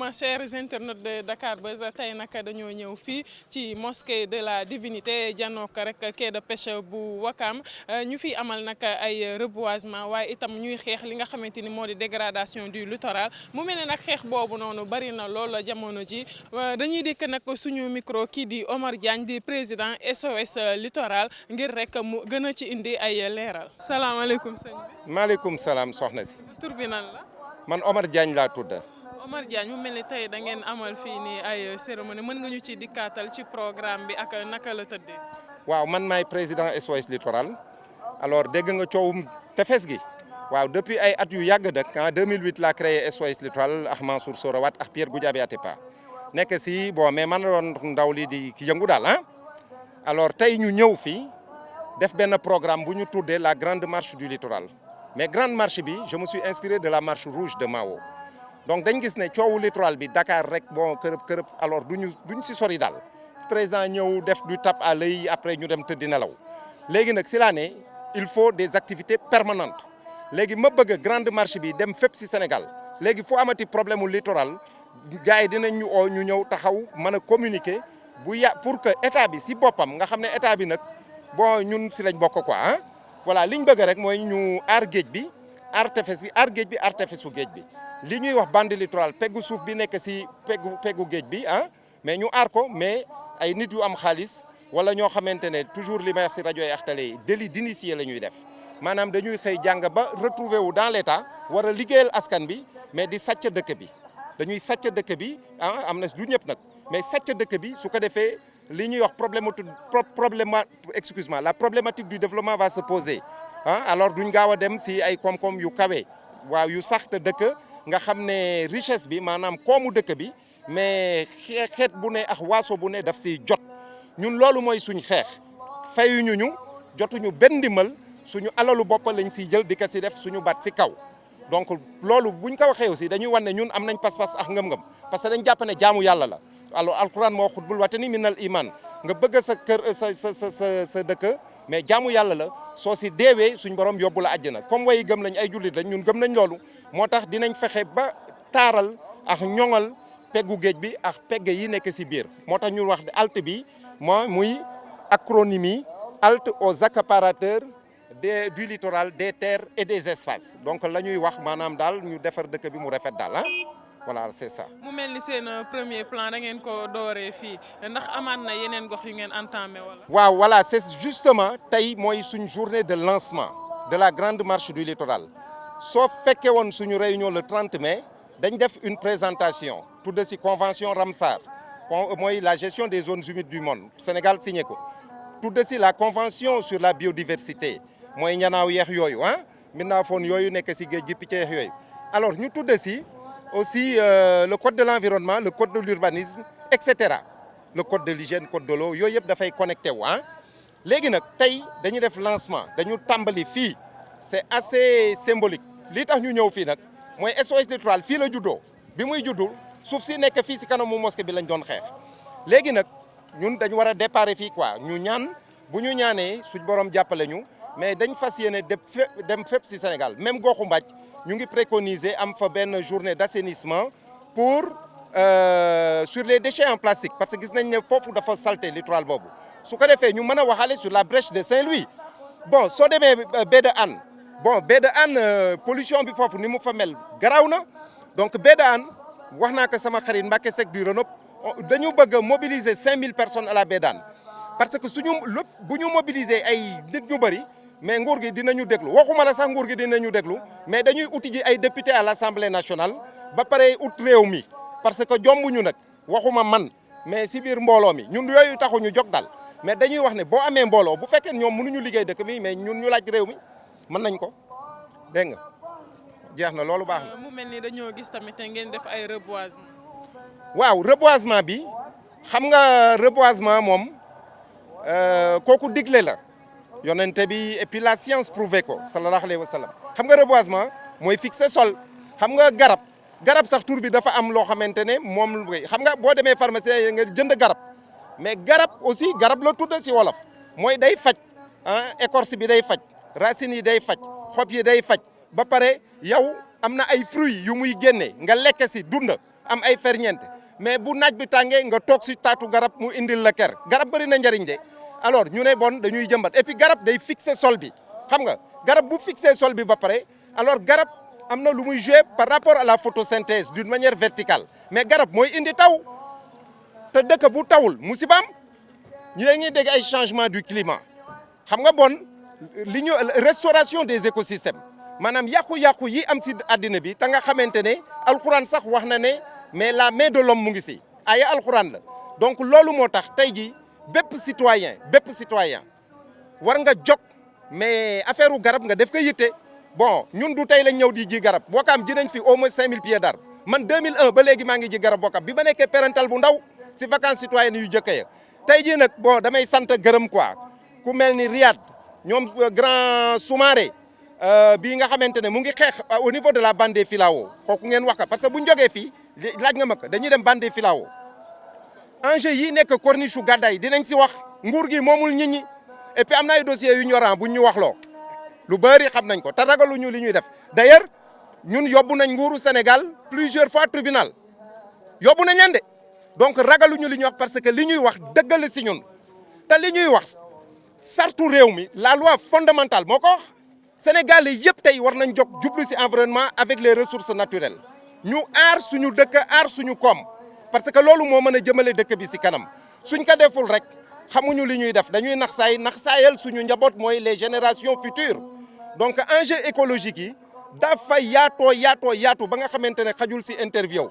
asalaamaaleykum chers internautes de Dakar Buzz tey nag dañoo ñëw fii ci mosquée de la divinité janook rek quai de pêche bu Wakam ñu fi amal nag ay reboisement waaye itam ñuy xeex li nga xamante ni moo di dégradation du littoral mu mel ne nag xeex boobu noonu bari na lool jamono ji dañuy dikk nag suñu micro kii di Omar Diagne di président SOS littoral ngir rek mu gën a ci indi ay leeral. salaamaaleykum sëñ bi. maaleykum salaam soxna si. tur bi nan la. man Omar Diagne laa tudd. Omar Diagne mu mel ni tey da ngeen amal fii nii ay cérémonie mën nga ñu ci dikkaatal ci programme bi ak naka la tëddee. waaw man maay président SOS littoral alors dégg nga coowum tefes gi waaw depuis ay at yu yàgg dëkk en 2008 laa créé SOS littoral ak Mansour Sorawat ak Pierre Goudiaby Atepa nekk si bon mais man doon ndaw lii di ki yëngu daal ah. alors tey ñu ñëw fii def benn programme bu ñu tuddee la grande marche du littoral mais grande marche bi je me suis inspiré de la marche rouge de Mao. donc dañ gis ne coowu littoral bi Dakar rek bon kërëb alors duñ si sori daal président ñëw def du tape à l'œil après ñu dem tëddi nelaw léegi nag si laa ne il faut des activités permanentes léegi ma bëgg grande marche bi dem fépp si Sénégal léegi fu amati problème mu littoral gars yi dinañ ñu oo ñu ñëw taxaw mën a communiquer pour que état bi si boppam nga xam ne état bi nag bon ñun si lañ bokk quoi ah voilà liñ bëgg rek mooy ñu aar géej bi aar tefes bi aar géej bi aar tefesu géej bi. li ñuy wax bande littorale peggu suuf bi nekk si peggu géej bi ah mais ñu aar ko mais ay nit yu am xaalis wala ñoo xamante ne toujours li may wax si rajo yi ak télé yi délit d'initié la ñuy def maanaam dañuy xëy jàng ba retrouver wu dans l'état war a liggéeyal askan bi mais di sàcc dëkk bi dañuy sàcc dëkk bi ah am na du ñëpp nag mais sàcc dëkk bi su ko defee li ñuy wax la problématique du développement va se poser ah alors duñ gaaw a dem si ay koom-koom yu kawe waaw yu sax te dëkk nga xam ne richesse bi maanaam koomu dëkk bi mais xeet bu ne ak waaso bu ne daf si jot ñun loolu mooy suñ xeex fayuñu ñu jotuñu benn ndimbal suñu alalu bopp lañ siy jël di ko si def suñu baat si kaw donc loolu buñ ko waxee aussi dañuy wan ne ñun am nañ pas-pas ak ngëm-ngëm parce que dañ jàpp ne jaamu yàlla la alors alquran moo xutbul watani minal iman nga bëgg sa kër sa dëkk mais jaamu yàlla la soo si deewee suñ borom yóbbu la àjjana comme way gëm lañ ay jullit lañ ñun gëm nañ loolu moo tax dinañ fexe ba taaral ak ñoŋal peggu géej bi ak pegg yi nekk si biir moo tax ñu wax halte bi muy acronymie halte aux accaparateurs du littoral des terres et des espaces donc la ñuy wax maanaam daal ñu defar dëkk bi mu rafet daal ah voilà c'est ça. mu mel ni seen premier plan da ngeen ko dooree fii ndax amaat na yeneen gox yu ngeen entamé wala. waaw voilà c'est justement tey mooy suñ journée de lancement de la grande marche du littoral soo fekkee woon suñu réunion le 30 mai dañ def une présentation tudde ci convention Ramsar mooy la gestion des zones humides du monde Sénégal signé ko tudde ci la convention sur la biodiversité mooy ñanaaw yeex yooyu ah mbindaafoon yooyu nekk ci géej gi picc yeex yooyu alors ñu tudde ci aussi le code de l'environnement le code de l'urbanisme et cetera le code de l'hygiène code de l'eau yooyu yëpp dafay connecté wu ah léegi nag tey dañuy def lancement dañu tàmbali fii c'est assez symbolique lii tax ñu ñëw fii nag mooy SOS littoral fii la juddoo bi muy juddul suuf si nekk fii si kanamu mosquée bi lañ doon xeex léegi nag ñun dañu war a déparé fii quoi ñu ñaan bu ñu ñaanee suñ borom jàppale ñu mais dañ fas yéene dem fépp si Sénégal même goxu Mbaj ñu ngi préconiser am fa benn journée d'assainissement pour sur les déchets en plastique parce que gis nañ ne foofu dafa salté littoral boobu su ko defee ñu mën a waxaale sur la brèche de Saint-Louis bon soo demee baie de Hann bon baie de Hann pollution bi foofu ni mu fa mel garaaw na donc baie de Hann wax naa ko sama xarit Mbacké Seck du Renop dañu bëgg a mobiliser 5000 personnes à la baie de Hann parce que suñu lépp bu ñu mobiliser ay nit ñu bëri mais nguur gi dinañu déglu waxuma la sax nguur gi dinañu déglu mais dañuy uti ji ay député à l'Assemblée nationale ba pare ut réew mi parce que jombuñu nag waxuma man mais si biir mbooloo mi ñun yooyu taxu ñu jóg daal mais dañuy wax ne boo amee mbooloo bu fekkee ñoom mënuñu liggéey dëkk bi mais ñun ñu laaj réew mi mën nañ ko dégg nga jeex na loolu baax na. mu mel ni dañoo gis tamit ngeen def ay reboisement. waaw reboisement bi xam nga reboisement moom kooku digle la yonente bi et puis la science prouvé ko sallallahu alayhi wa sallam xam nga reboisement mooy fixer sol xam nga garab sax tur bi dafa am loo xamante ne moom xam nga boo demee pharmacie nga jënd garab mais garab aussi garab la tudd si wolof mooy day faj ah écorce bi day faj racines yi day faj xob yi day faj ba pare yow am na ay fruits yu muy génne nga lekk si dund am ay ferñeent mais bu naaj bi tàngee nga toog si taatu garab mu indil la ker garab bëri na njariñ de alors ñu ne bon dañuy jëmbat et puis garab day fixer sol bi xam nga garab bu fixer sol bi ba pare alors garab am na lu muy jouer par rapport à la photosynthèse d'une manière verticale mais garab mooy indi taw te dëkk bu tawul musibaam ñu ngi dégg ay changement du climat xam nga bon li ñu restauration des écosystèmes maanaam yàqu-yàqu yi am si àddina bi te nga xamante ne alxuraan sax wax na ne mais la main de l'homme mu ngi si aya alxuraan la donc loolu moo tax tey jii bépp citoyen war nga jóg mais affaire u garab nga def ko yitte bon ñun du tey lañ ñëw di ji garab Ouakam ji nañ fi au moins 5000 pieds d'arbre man 2001 ba léegi maa ngi ji garab Ouakam bi ma nekkee parental bu ndaw si vacances citoyennes yu jëkk ya tey jii nag bon damay sant gërëm quoi ku mel ni Riyad ñoom grand Soumaré bii nga xamante ne mu ngi xeex au niveau de la bande des Filao kooku ngeen wax ka parce que bu ñu jógee fii laaj nga ma ko dañuy dem bande des Filao enjeu yi nekk corniche u Gàddaay dinañ si wax nguur gi moomul nit ñi et puis am na ay dossiers yu ñoraan buñ ñu waxloo lu bëri xam nañ ko te ragaluñu li ñuy def d'ailleurs ñun yóbbu nañ nguuru Sénégal plusieurs fois tribunal yóbbu nañ leen de donc ragaluñu li ñuy wax parce que li ñuy wax dëgg la si ñun te li ñuy wax sartu réew mi la loi fondamentale moo ko wax Sénégal yi yëpp tey war nañ jóg jublu si environnement avec les ressources naturelles ñu aar suñu dëkk aar suñu koom parce que loolu moo mën a jëmale dëkk bi si kanam suñ ko deful rek xamuñu li ñuy def dañuy nax saayal suñu njaboot mooy les générations futures donc enjeu écologique yi dafa yaatu ba nga xamante ne xajul si interview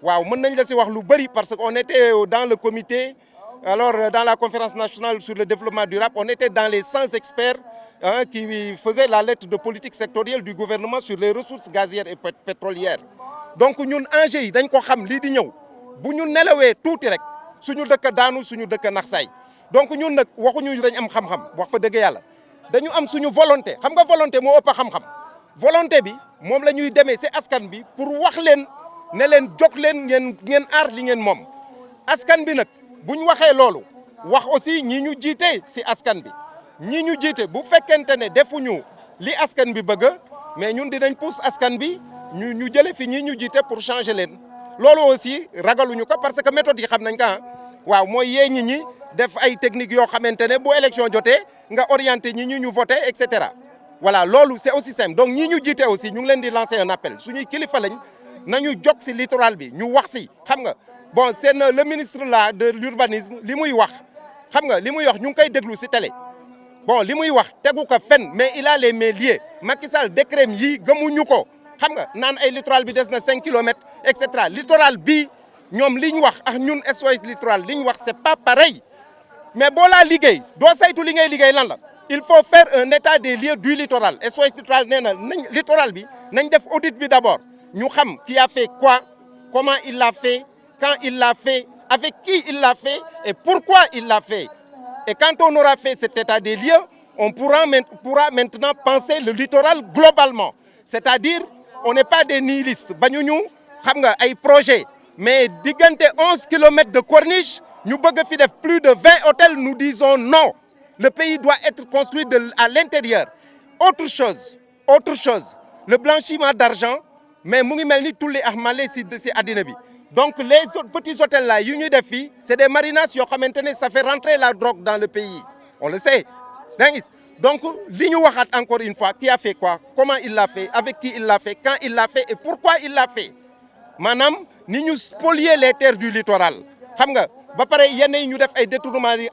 waaw mën nañ la si wax lu bëri parce que on était dans le comité alors dans la conférence nationale sur le développement durable on était dans les 100 experts qui faisaient la lettre de politique sectorielle du gouvernement sur les ressources gazières et pétrolières donc ñun enjeu yi dañ ko xam lii di ñëw bu ñu nelawee tuuti rek suñu dëkk daanu suñu dëkk nax saay donc ñun nag waxuñu dañ am xam-xam wax fa dëgg yàlla dañu am suñu volonté xam nga volonté moo ëpp xam-xam volonté bi moom la ñuy demee si askan bi pour wax leen ne leen jóg leen ngeen aar li ngeen moom askan bi nag bu ñu waxee loolu wax aussi ñi ñu jiite si askan bi ñi ñu jiite bu fekkente ne defuñu li askan bi bëgg mais ñun dinañ pousse askan bi ñu jëlee fi ñi ñu jiite pour changer leen loolu aussi ragaluñu ko parce que méthode yi xam nañ ko waaw mooy yee ñi def ay techniques yoo xamante ne bu élection jotee nga orienté ñu voté et cetera voilà loolu c'est aussi simple donc ñi ñu jiite aussi ñu ngi leen di lancer un appel suñuy kilifa lañ nañu jóg si littoral bi ñu wax si xam nga bon c'est le ministre là de l'urbanisme li muy wax xam nga li muy wax ñu ngi koy déglu si télé bon li muy wax tegu ko fen mais il a les mains liées Macky Sall décret yi gëmuñu ko xam nga naan ay littoral bi des na 5 kilomètres et cetera littoral bi ñoom li ñu wax ak ñun SOS littoral li ñu wax c'est pas pareil mais boo laa liggéey doo saytu li ngay liggéey lan la il faut faire un état des lieux du littoral SOS littoral nee na nañ littoral bi nañ def audit bi d'abord ñu xam qui a fait quoi comment il l'a fait quand il l'a fait avec qui il l'a fait et pourquoi il l'a fait et quand on aura fait cet état des lieux on pourra maintenant penser le littoral globalement c'est-à-dire on n'est pas des nihilistes bañuñu xam nga ay projet mais diggante 11 kilomètres de corniche ñu bëgg fi def plus de 20 hôtels nous disons non le pays doit être construit à l'intérieur autre chose le blanchiment d'argent mais mu ngi mel ni tulli ak male si àddina bi donc les petits hôtels là yu ñuy def fii c'est des marinas yoo xamante ne ça fait rentrer la drogue dans le pays on le sait da nga gis donc li ñu waxaat encore une fois qui a fait quoi comment il l'a fait avec qui il l'a fait quand il l'a fait et pourquoi il l'a fait maanaam ni ñu spolier les terres du littoral xam nga ba pare yenn yi ñu def ay détournement yi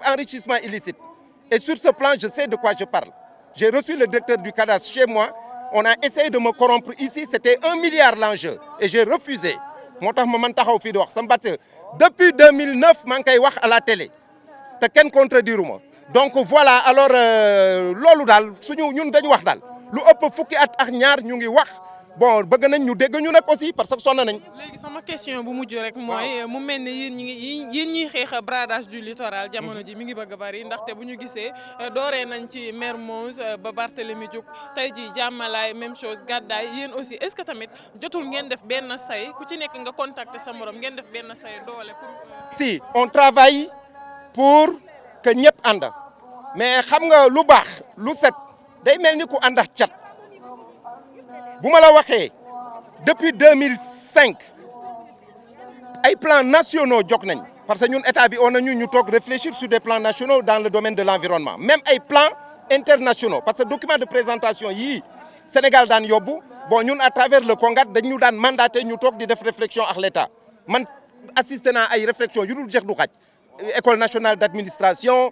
enrichissement illicite et sur ce plan je sais de quoi je parle j'ai reçu le directeur du cadastre chez moi on a essayé de me corrompre ici c'était 1 milliard l'enjeu et j'ai refusé moo tax ma man taxaw fii di wax sama batte depuis 2009 maa ngi koy wax à la télé te kenn contredire ma donc voilà alors loolu daal ñun dañu wax daal lu ëpp fukki at ak ñaar ñu ngi wax bon bëgg nañ ñu dégg ñu nag aussi parce que sonn nañ. léegi sama question bu mujj rek mooy mu mel ni yéen ñiy xeex bradage du littoral jamono ji mi ngi bëgg a bari ndaxte bu ñu gisee dooree nañ ci Mermoz ba Barthélemy Diouk tey ji Jàmmalaay même chose Gàddaay yéen aussi est-ce que tamit jotul ngeen def benn say ku ci nekk nga contacter sa morom ngeen def benn say doole pour. si on travaille pour que ñëpp ànd mais xam nga lu baax lu set day mel ni ku ànd ak cat. bu ma la waxee depuis 2005 ay plans nationaux jóg nañ parce que ñun état bi on a ñu toog réfléchir sur des plans nationaux dans le domaine de l'environnement même ay plans internationaux parce que document de présentation yii Sénégal daan yóbbu bon ñun à travers le CONGAT dañu daan mandaté ñu toog di def réflexion ak l'État man assisté naa ay réflexion yu dul jeex du xaj école nationale d'administration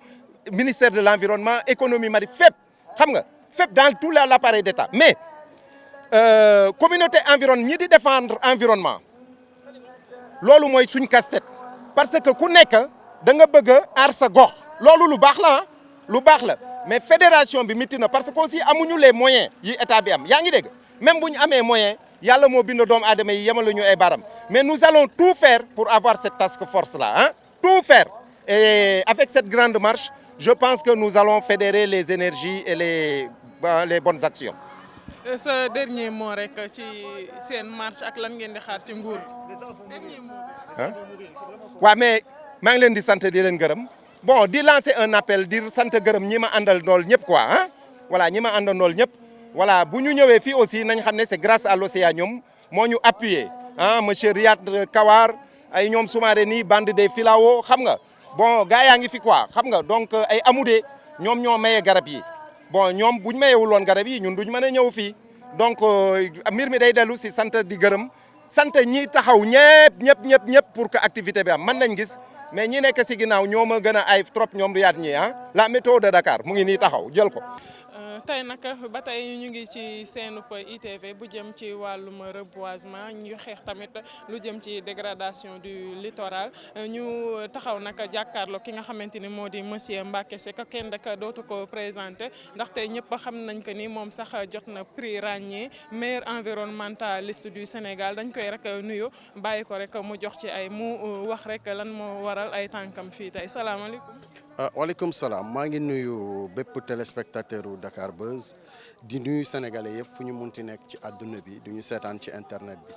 ministère de l'environnement économie maritime fépp xam nga fépp dans tout l'appareil d'État mais communauté environnement ñi di défendre environnement loolu mooy suñ casse-tête parce que ku nekk da nga bëgg a aar sa gox loolu lu baax la lu baax la mais fédération bi métti na parce que aussi amuñu les moyens yi état bi am yaa ngi dégg même bu ñu amee moyen yàlla moo bind doomu aadama yi yemal ñu ay baram mais nous allons tout faire pour avoir cette task force là hein tout faire et avec cette grande marche je pense que nous allons fédérer les énergies et les bonnes actions. sa dernier mot rek ci seen marche ak lan ngeen di xaar ci nguur dernier mot. ah waaw mais maa ngi leen di sant di leen gërëm bon di lancer un appel di sant gërëm ñi ma àndal ndool ñëpp quoi ah voilà ñi ma àndal ndool ñëpp voilà bu ñu ñëwee fii aussi nañ xam ne c'est grâce à l'Océanium moo ñu appuyé ah monsieur Riyad Kawar ay ñoom Soumaré nii bande des Filao xam nga bon gars yaa ngi fi quoi xam nga donc ay Amoudé ñoom ñoo maye garab yi bon ñoom buñ mayewul woon garab yi ñun duñ mën a ñëw fii donc mbir mi day dellu si sant di gërëm sant ñi taxaw ñëpp pour que activité bi am mën nañ gis mais ñi nekk si ginnaaw ñoo ma gën a ay trop ñoom Riyad ñi ah la météo de Dakar mu ngi nii taxaw jël ko. tey nag ba tey ñu ngi ci seenub ITV bu jëm ci wàllum reboisement ñu xeex tamit lu jëm ci dégradation du littoral ñu taxaw nag jàkkaarloo ki nga xamante ni moo di monsieur Mbacké Seck kenn rek dootu ko présenté ndaxte ñëpp xam nañ ko ni moom sax jot na prix ràññee meilleur environnementaliste du Sénégal dañ koy rek nuyu bàyyi ko rek mu jox ci ay mu wax rek lan moo waral ay tànkam fii tey salaamaaleykum. waaleykum salaam maa ngi nuyu bépp téléspectateur u Dakar Buzz di nuyu sénégalais yëpp fu ñu munti nekk ci àdduna bi du ñu seetaan ci internet bi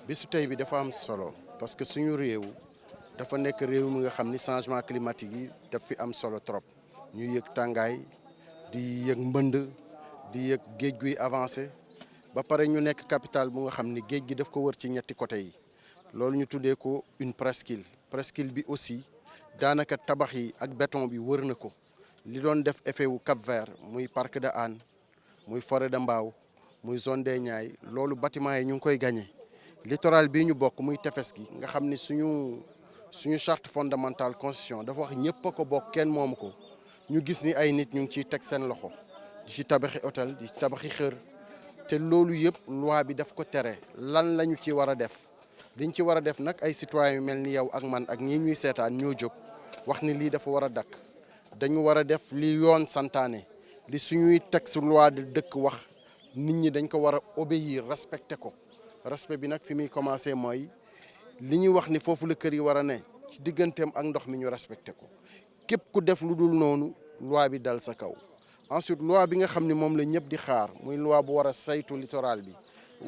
bisu tey bi dafa am solo parce que suñu réew dafa nekk réew mi nga xam ni changement climatique yi daf fi am solo trop ñu yëg tàngaay di yëg mbënd di yëg géej guy avancé ba pare ñu nekk capitale bu nga xam ni géej gi daf ko wër ci ñetti côté yi loolu ñu tuddee ko une presqu'île bi aussi daanaka tabax yi ak béton bi wër na ko li doon def effet wu Cap-Vert muy parc de Hann muy forêt de Mbao muy zone des Niayes loolu bâtiment yi ñu ngi koy gagné littoral bii ñu bokk muy tefes gi nga xam ni suñu charte fondamentale constitution dafa wax ñëpp a ko bokk kenn moomu ko ñu gis ni ay nit ñu ngi ciy teg seen loxo di ci tabaxi hôtel di ci tabaxi xër te loolu yëpp loi bi daf ko tere lan la ñu ci war a def liñ ci war a def nag ay citoyens yu mel ni yow ak man ak ñii ñuy seetaan ñoo jóg wax ni lii dafa war a dakk dañu war a def li yoon santaane li suñuy texte loi de dëkk wax nit ñi dañ ko war a obéir respecter ko respect bi nag fi muy commencer mooy li ñuy wax ni foofu la kër yi war a ne ci digganteem ak ndox mi ñu respecter ko képp ku def lu dul noonu loi bi dal sa kaw ensuite loi bi nga xam ni moom la ñëpp di xaar muy loi bu war a saytu littoral bi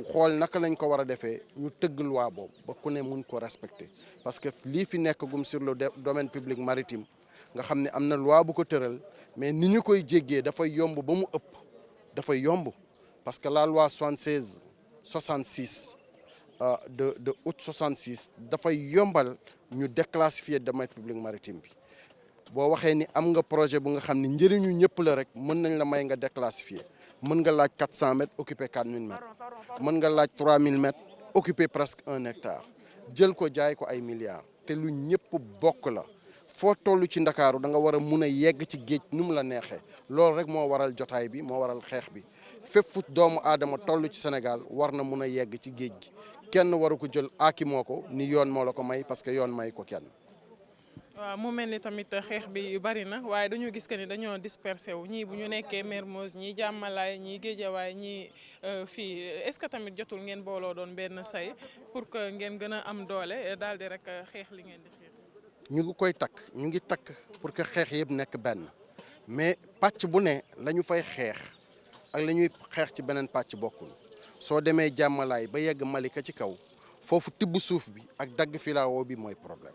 xool naka lañ ko war a defee ñu tëgg loi boobu ba ku ne mun ko respecter parce que lii fi nekk gum sur le domaine public maritime nga xam ne am na loi bu ko tëral mais ni ñu koy jéggee dafay yomb ba mu ëpp dafay yomb parce que la loi 66 de août 66 dafay yombal ñu déclassifier domaine public maritime bi boo waxee ni am nga projet bu nga xam ne njëriñu ñëpp la rek mën nañ la may nga déclassifier mën nga laaj 400 mètres occupé 4000 mètres mën nga laaj 3000 mètres occupé presque 1 hectare jël ko jaay ko ay milliards te lu ñëpp bokk la foo toll ci ndakaaru da nga war a mun a yegg ci géej nu mu la neexee loolu rek moo waral jotaay bi moo waral xeex bi fépp fu doomu aadama toll ci Sénégal war na mun a yegg ci géej gi kenn waru ko jël aaki moo ko ni yoon moo la ko may parce que yoon may ko kenn. waaw mu mel ni tamit xeex bi bari na waaye dañoo gis que ni dañoo dispersé wu ñii bu ñu nekkee Mermoz ñii Jàmmalaay ñii Géejawaay ñii fii est-ce que tamit jotul ngeen booloo doon benn say pour que ngeen gën a am doole daal di rek xeex li ngeen di xeex. ñu ngi koy takk ñu ngi takk pour que xeex yëpp nekk benn mais pàcc bu ne la ñu fay xeex ak la ñuy xeex ci beneen pàcc bokkul soo demee Jàmmalaay ba yegg Malika ci kaw foofu tibb suuf bi ak dagg filao bi mooy problème.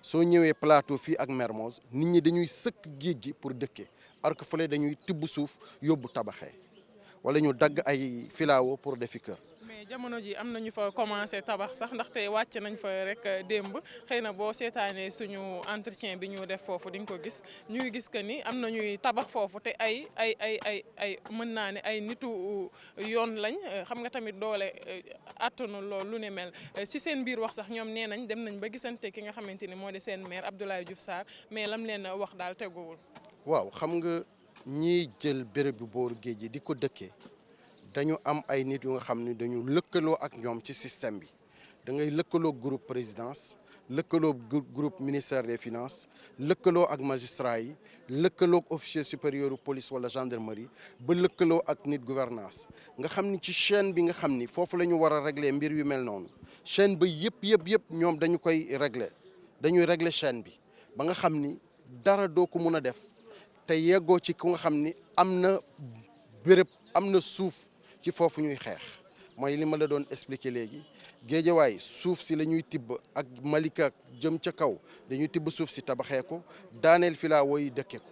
soo ñëwee plateau fii ak Mermoz nit ñi dañuy sëkk géej gi pour dëkkee alors que fële dañuy tibb suuf yóbbu tabaxee wala ñu dagg ay filao pour defi kër. mais jamono ji am nañu fa commencé tabax sax ndaxte wàcc nañ fa rek démb xëy na boo seetaanee suñu entretien bi ñu def foofu di nga ko gis ñuy gis que ni am na ñuy tabax foofu te ay mën naa ne ay nitu yoon lañ xam nga tamit doole attanu loolu lu ne mel ci seen biir wax sax ñoom nee nañ dem nañ ba gisante ki nga xamante ni moo di seen maire Abdoulaye Diouf Sarr mais lam leen wax daal teguwul. waaw xam nga ñiy jël béréb bu booru géej gi di ko dëkkee dañu am ay nit yu nga xam ni dañu lëkkaloo ak ñoom ci système bi da ngay lëkkaloo groupe présidence lëkkaloo groupe ministère des finances lëkkaloo ak magistrat yi lëkkaloo ak officier supérieur police wala gendarmerie ba lëkkaloo ak nit gouvernance nga xam ni ci chaîne bi nga xam ni foofu la ñu war a régler mbir yu mel noonu chaîne ba yëpp ñoom dañu koy régler dañuy régler chaîne bi ba nga xam ni dara doo ko mun a def te yeggoo ci ku nga xam ni am na béréb am na suuf ci foofu ñuy xeex mooy li ma la doon expliquer léegi géejawaay suuf si la ñuy tibb ak Malika jëm ca kaw dañuy tibb suuf si tabaxee ko daaneel filaawo yi dëkke ko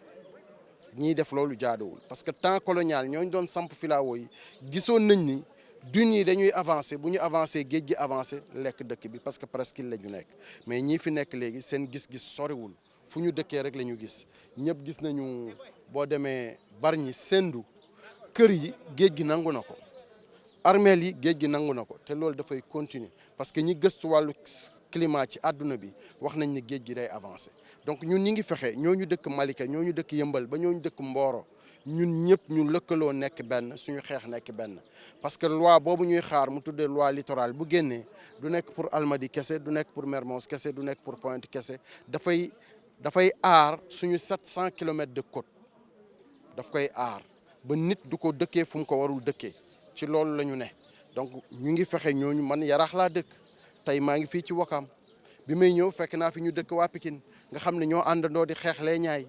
ñiy def loolu jaaduwul parce que temps colonial ñooñu doon samp filaawo yi gisoon nañ ni dunes yi dañuy avancer bu ñu avancer géej gi avancer lekk dëkk bi parce que presqu'île la ñu nekk mais ñii fi nekk léegi seen gis-gis soriwul fu ñu dëkkee rek la ñu gis ñëpp gis nañu boo demee Bargny Sendou kër yi géej gi nangu na ko armeel yi géej gi nangu na ko te loolu dafay continuer parce que ñi gëstu wàllu climat ci àdduna bi wax nañ ni géej gi day avancer donc ñun ñi ngi fexe ñooñu dëkk Malika ñooñu dëkk Yëmbal ba ñooñu dëkk Mboro ñun ñëpp ñu lëkkaloo nekk benn suñu xeex nekk benn parce que loi boobu ñuy xaar mu tuddee loi littorale bu génnee du nekk pour Almadies kese du nekk pour Mermoz kese du nekk pour Pointe kese dafay aar suñu 700 kilomètres de côte daf koy aar ba nit du ko dëkkee fu mu ko warul dëkkee ci loolu la ñu ne donc ñu ngi fexe ñooñu man Yaraax laa dëkk tey maa ngi fii ci Wakaam bi may ñëw fekk naa fi ñu dëkk waa Pikine nga xam ne ñoo àndandoo di xeex lee ñaay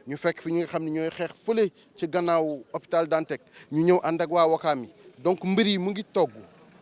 ñu fekk fi ñi nga xam ne ñooy xeex fële ci gannaaw hôpital Dantec ñu ñëw ànd ak waa Wakaam yi donc mbir yi mu ngi togg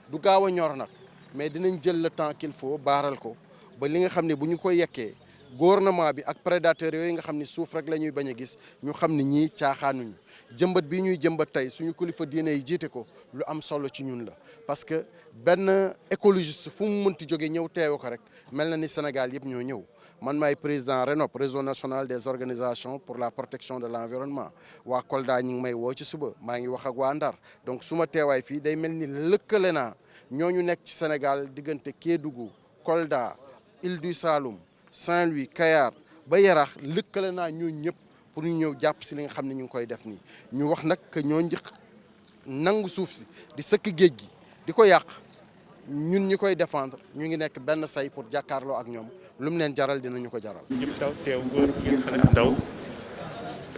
du gaaw a ñor nag mais dinañ jël le temps qu'il faut baaral ko ba li nga xam ne bu ñu ko yekkee gouvernement bi ak prédateurs yooyu nga xam ni suuf rek la ñuy bañ a gis ñu xam ne ñii caaxaanuñu jëmbat bi ñuy jëmbat tey suñu kilifa diine yi jiite ko lu am solo ci ñun la parce que benn écologiste fu mu mënti jóge ñëw teewu ko rek mel na ni Sénégal yëpp ñoo ñëw man maay président RENOP réseau national des organisations pour la protection de l'environnement waa Kolda ñi ngi may woo ci suba maa ngi wax ak waa Ndar donc su ma teewaay fii day mel ni lëkkale naa ñooñu nekk ci Sénégal diggante Kédougou Kolda Île du Saloum Saint-Louis Kayar ba Yaraax lëkkale naa ñooñu ñëpp pour ñu ñëw jàpp si li nga xam ne ñu ngi koy def nii ñu wax nag que ñoo njëkk nangu suuf si di sëkk géej gi di ko yàq ñun ñi koy défendre ñu ngi nekk benn say pour jàkkaarloo ak ñoom lu mu leen jaral dinañu ko jaral. ñëpp taw teew góor jigéen xale ak ndaw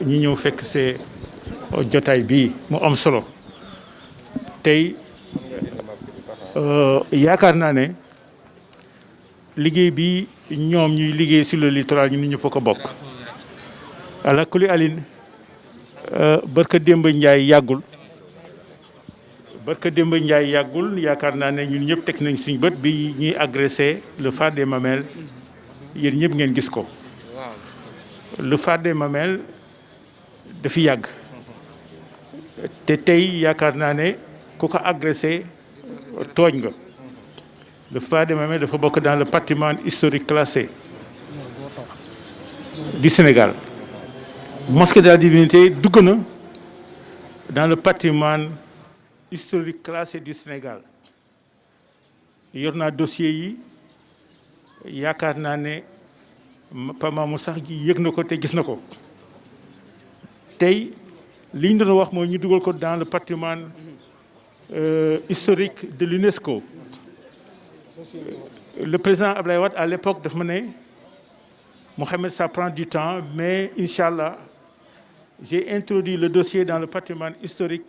ñu ñëw fekk see jotaay bii mu am solo tey yaakaar naa ne liggéey bi ñoom ñuy liggéey sur le littoral ñu ñëpp ko bokk. ala kuli alin barka démb Njaay yàggul yaakaar naa ne ñun ñëpp teg nañ suñu bët bi ñuy agressé le phare des Mamelles yéen ñëpp ngeen gis ko le phare des Mamelles dafi yàgg te tey yaakaar naa ne ku ko agressé tooñ nga le phare des Mamelles dafa bokk dans le patrimoine historique classé du Sénégal. Mosquée de la Divinité dugg na dans le patrimoine historique classé du Sénégal yor naa dossier yi yaakaar naa ne Pa Mamou sax yëg na ko te gis na ko tey li ñu doon wax mooy ñu dugal ko dans le patrimoine historique de l'UNESCO. Le président Ablaye Wade à l'époque daf ma ne Mohamed ça prend du temps mais Inch'Allah j'ai introduit le dossier dans le patrimoine historique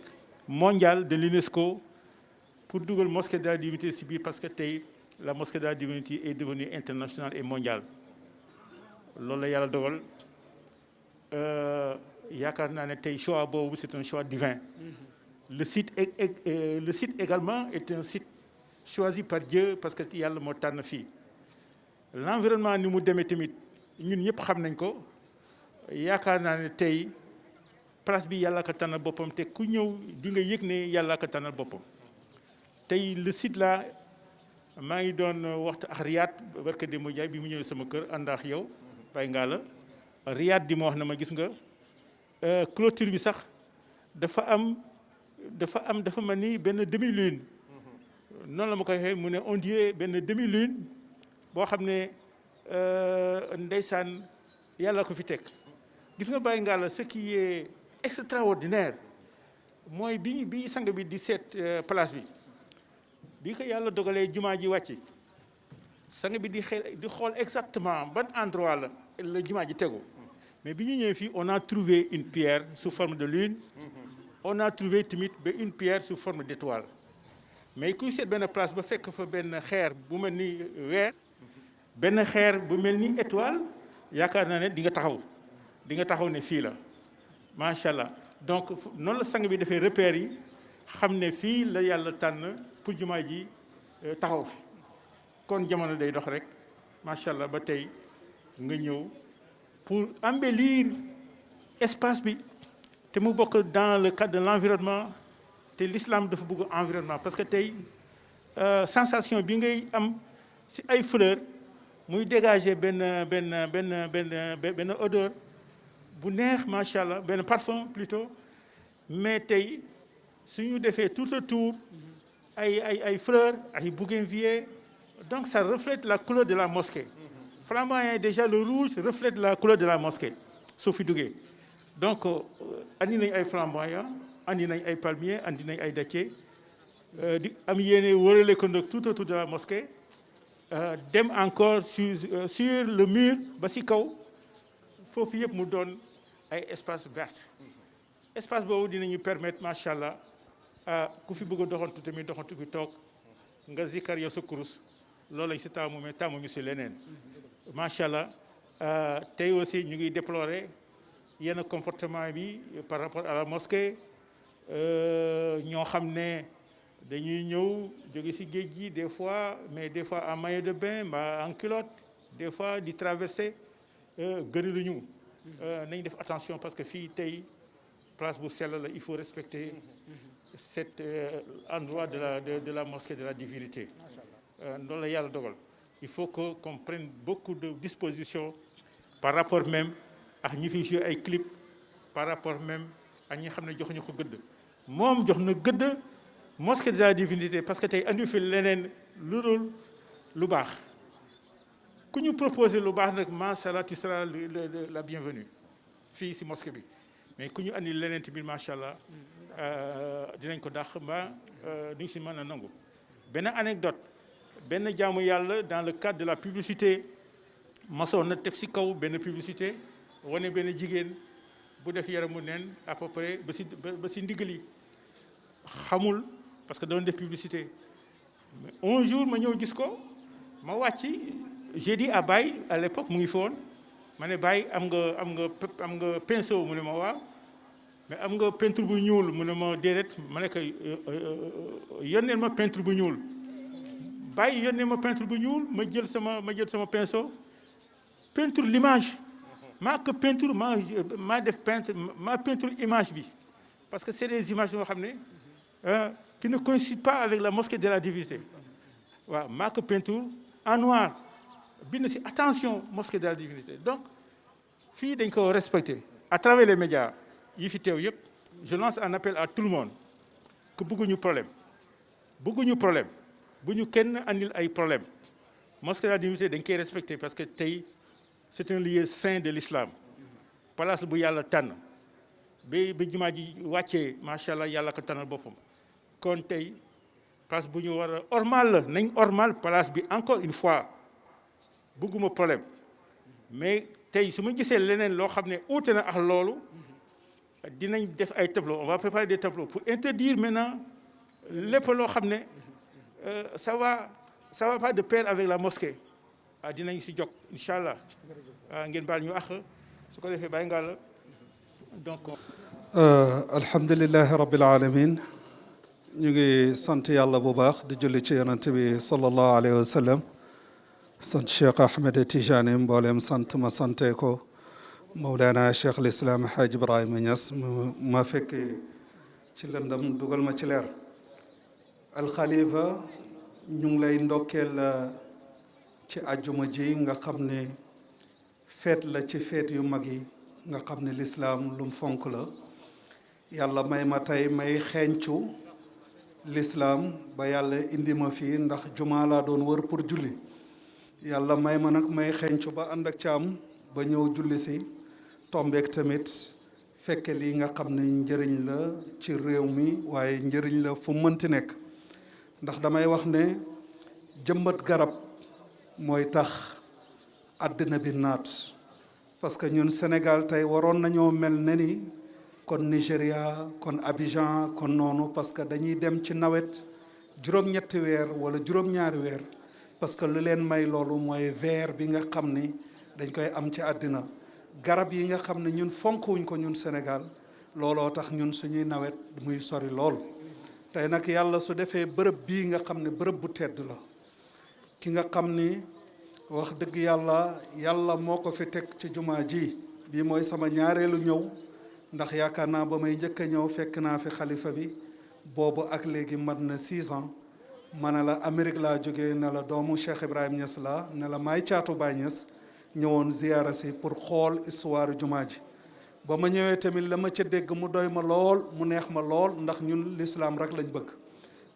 mondial de l'UNESCO pour dugal mosquée de la Divinité si biir parce que tey la mosquée de la Divinité est devenue internationale et mondiale loolu la yàlla dogal yaakaar naa ne tey choix boobu c'est un choix divin. Le site également est un site choisi par Dieu parce que yàlla moo tànn fii l'environnement ni mu demee tamit ñun ñëpp xam nañ ko yaakaar naa ne tey place bi yàlla ko tànnal boppam te ku ñëw di nga yëg ne yàlla ko tànnal boppam tey le site là maa ngi doon waxtu ak Riyad barka Demba Ndiaye bi mu ñëwee sama kër ànd ak yow Baye Ngalla Riyad di ma wax na ma gis nga clôture bi sax dafa mel ni benn demi lune noonu la ma koy waxee mu ne on dirait benn demi lune boo xam ne ndeysaan yàlla ko fi teg gis nga Baye Ngalla ce qui est extraordinaire mooy bi sang bi di seet place bi ko yàlla dogalee jumaa ji wàcc sang bi di xool exactement ban endroit la jumaa ji tegu mais bi ñu ñëwee fii on a trouvé une pierre sous forme de lune on a trouvé tamit une pierre sous forme d'étoile mais kuy seet benn place ba fekk fa benn xeer bu mel ni weer benn xeer bu mel ni étoile yaakaar naa ne di nga taxaw ne fii la macha allah donc noonu la sang bi defee repères yi xam ne fii la yàlla tànn pour jumaa ji taxaw fi kon jamono day dox rek macha allah ba tey nga ñëw pour embellir espace bi te mu bokk dans le cadre de l'environnement te l'islam dafa bëgg environnement parce que tey sensation bi ngay am ci ay fleurs muy dégager benn odeur bu neex macha allah benn parfum plutôt mais tey suñu defee tout autour ay fleurs ay bougainvilliers donc ça reflète la couleur de la mosquée flamboyant déjà le rouge reflète la couleur de la mosquée soo fi duggee donc andi nañ ay flamboyants andi nañ ay palmiers andi nañ ay dattiers di am yéene wërale ko nag tout autour de la mosquée dem encore sur le mur ba ci kaw foofu yëpp mu doon ay espace vert espace boobu dinañu permettre macha allah ku fi bëgg a doxantu tamit doxantu fi toog nga zikkar yow sa kurus loolu lañ si taamu mais taamuñu si leneen macha allah tey aussi ñu ngi déplorer yenn comportement bi par rapport à la mosquée ñoo xam ne dañuy ñëw jóge si géej gi des fois en maillot de bain mbaa en culotte des fois di traverser gënaluñu nañ def attention parce que fii tey place bu sell la il faut respecter cet endroit de la mosquée de la divinité loolu la yàlla dogal il faut que qu'on prenne beaucoup de dispositions par rapport même ak ñi fi joué ay clip par rapport même ak ñi xam ne joxuñu ko gëdd moom jox na gëdd mosquée de la divinité parce que tey andi fi leneen lu dul lu baax ku ñu proposé lu baax nag macha allah tu seras la bienvenue fii si mosquée bi mais ku ñu andi leneen tamit macha allah dinañ ko dàq mbaa duñ si mën a nangu. benn anecdote benn jaamu yàlla dans le cadre de la publicité masoon na def si kaw benn publicité wane benn jigéen bu def yaramu neen à peu près ba si ndigali xamul parce que doon def publicité mais un jour ma ñëw gis ko ma wàcc j'ai dit à Baye à l'époque mu ngi fi woon ma ne Baye am nga pinceau mu ne ma waaw mais am nga peinture bu ñuul mu ne ma déedéet ma ne ko yónneel ma peinture bu ñuul Baye yónneel ma peinture bu ñuul ma jël sama pinceau peinture l'image maa ko peinture maa def peinture image bi parce que c'est des images yoo xam ne qui ne coïncident pas avec la mosquée de la divinité waaw maa ko peinture en noir bind si attention mosquée de la divinité donc fii dañ ko respecter à travers les médias yi fi teew yëpp je lance un appel à tout le monde que bëgguñu problème bu ñu kenn andil ay problème mosquée de la divinité dañ koy respecter parce que tey c'est un lieu saint de l'islam place bu yàlla tànn ba jumaa ji wàccee macha allah yàlla ko tànnal boppam kon tey place bu ñu war a ormal la nañ ormal place bi encore une fois bëgguma problème mais tey su ma gisee leneen loo xam ne uute na ak loolu dinañ def ay tableaux on va préparer des tableaux pour interdire maintenant lépp loo xam ne ça va pas de pair avec la mosquée dinañ si jóg incha allah ngeen baal ñu àq su ko defee bàyyi nga la donc. alhamdulilahi rabbil alamin ñu ngi sant yàlla bu baax di julli ci yonent bi sallallahu alayhi wa sallam sant Cheikh Ahmed Tijani mboolem sant ma sante ko Mawlana Cheikh l'Islam Hadj Ibrahima Niass ma fekkee ci lëndam dugal ma ci leer alxalifa ñu ngi lay ndokkeel ci àjjuma ji nga xam ne feet la ci feet yu mag yi nga xam ne lislaam lum fonk la yàlla may ma tey may xeeñcu lislaam ba yàlla indi ma fii ndax jumaa laa doon wër pour julli yàlla may ma nag may xeeñcu ba ànd ak caam ba ñëw julli si tombeek tamit fekke lii nga xam ne njëriñ la ci réew mi waaye njëriñ la fu mënti nekk ndax damay wax ne jëmbat garab mooy tax àddina bi naat parce que ñun Sénégal tey waroon nañoo mel ne ni kon Nigéria kon Abidjan kon noonu parce que dañuy dem ci nawet juróom-ñetti weer wala juróom-ñaari weer parce que lu leen may loolu mooy vert bi nga xam ni dañ koy am ci àddina garab yi nga xam ne ñun fonkuwuñ ko ñun Sénégal looloo tax ñun suñuy nawet muy sori lool tey nag yàlla su defee bërëb bii nga xam ne bërëb bu tedd la ki nga xam ni wax dëgg yàlla moo ko fi teg ci jumaa ji bii mooy sama ñaareelu ñëw ndax yaakaar naa ba may njëkk a ñëw fekk naa fi xalifa bi boobu ak léegi mat na 6 ans ma ne la Amérique laa jógee ne la doomu Cheikh Ibrahim Niass la ne la maay caatu Baay Niass ñëwoon ziyaara si pour xool histoire jumaa ji ba ma ñëwee tamit la ma ca dégg mu doy ma lool mu neex ma lool ndax ñun lislaam rek lañ bëgg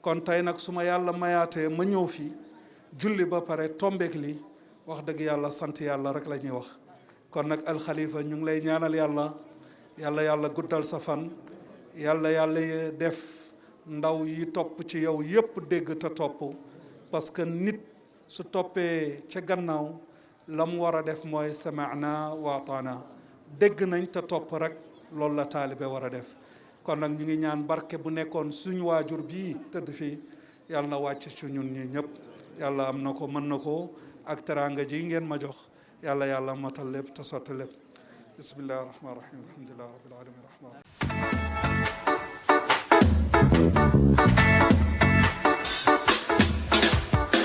kon tey nag su ma yàlla mayaatee ma ñëw fii julli ba pare tombeek li wax dëgg yàlla sant yàlla rek la ñuy wax kon nag alxalifa ñu ngi lay ñaanal yàlla guddal sa fan yàlla def ndaw yi topp ci yow yépp dégg te topp parce que nit su toppee ca gannaaw la mu war a def mooy samaana wa ataana dégg nañ te topp rek loolu la taalibe war a def kon nag ñu ngi ñaan barke bu nekkoon suñu waajur bii tëdd fii yàlla na wàcc ci ñun ñi ñëpp yàlla am na ko mën na ko ak teraanga ji ngeen ma jox yàlla matal lépp te sotti lépp bismillahi rahmaani rahim alhamdulillahi rabbil alamin rahmaan